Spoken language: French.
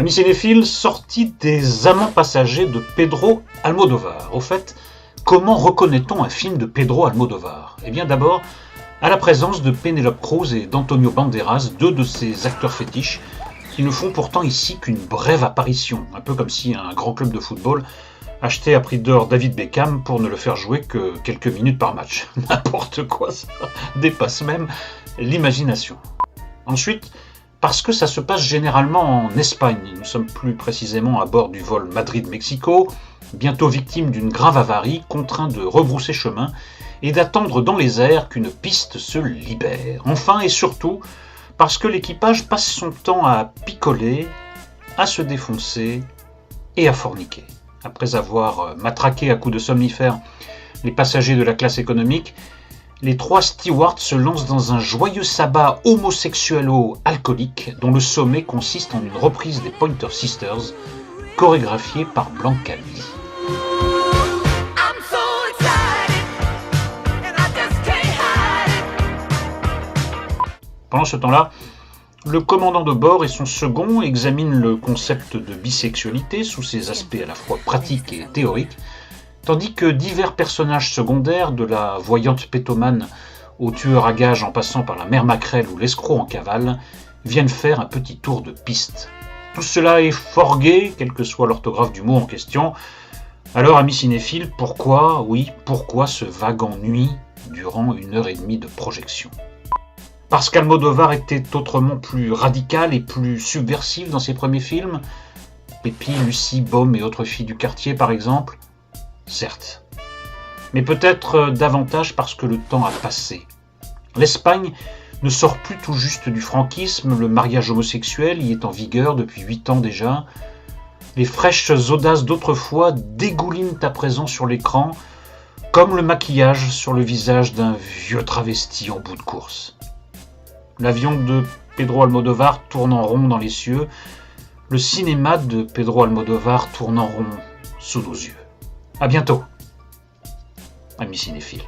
Amis cinéphiles, sortie des Amants passagers de Pedro Almodóvar. Au fait, comment reconnaît-on un film de Pedro Almodóvar? Eh bien d'abord, à la présence de Penélope Cruz et d'Antonio Banderas, deux de ses acteurs fétiches, qui ne font pourtant ici qu'une brève apparition, un peu comme si un grand club de football achetait à prix d'or David Beckham pour ne le faire jouer que quelques minutes par match. N'importe quoi, ça dépasse même l'imagination. Ensuite, parce que ça se passe généralement en Espagne, nous sommes plus précisément à bord du vol Madrid-Mexico, bientôt victime d'une grave avarie, contraint de rebrousser chemin et d'attendre dans les airs qu'une piste se libère. Enfin et surtout, parce que l'équipage passe son temps à picoler, à se défoncer et à forniquer. Après avoir matraqué à coups de somnifères les passagers de la classe économique, les trois stewards se lancent dans un joyeux sabbat homosexuelo-alcoolique dont le sommet consiste en une reprise des Pointer Sisters, chorégraphiée par Blanca Lee. Pendant ce temps-là, le commandant de bord et son second examinent le concept de bisexualité sous ses aspects à la fois pratiques et théoriques, tandis que divers personnages secondaires, de la voyante pétomane au tueur à gages en passant par la mère maquerelle ou l'escroc en cavale, viennent faire un petit tour de piste. Tout cela est fort gai, quelle que soit l'orthographe du mot en question. Alors, amis cinéphiles, pourquoi ce vague ennui durant 1h30 de projection? Parce qu'Almodóvar était autrement plus radical et plus subversif dans ses premiers films? Pépi, Lucie, Baume et autres filles du quartier, par exemple? Certes. Mais peut-être davantage parce que le temps a passé. L'Espagne ne sort plus tout juste du franquisme, le mariage homosexuel y est en vigueur depuis 8 ans déjà. Les fraîches audaces d'autrefois dégoulinent à présent sur l'écran, comme le maquillage sur le visage d'un vieux travesti en bout de course. L'avion de Pedro Almodóvar tourne en rond dans les cieux, le cinéma de Pedro Almodóvar tourne en rond sous nos yeux. À bientôt, amis cinéphiles.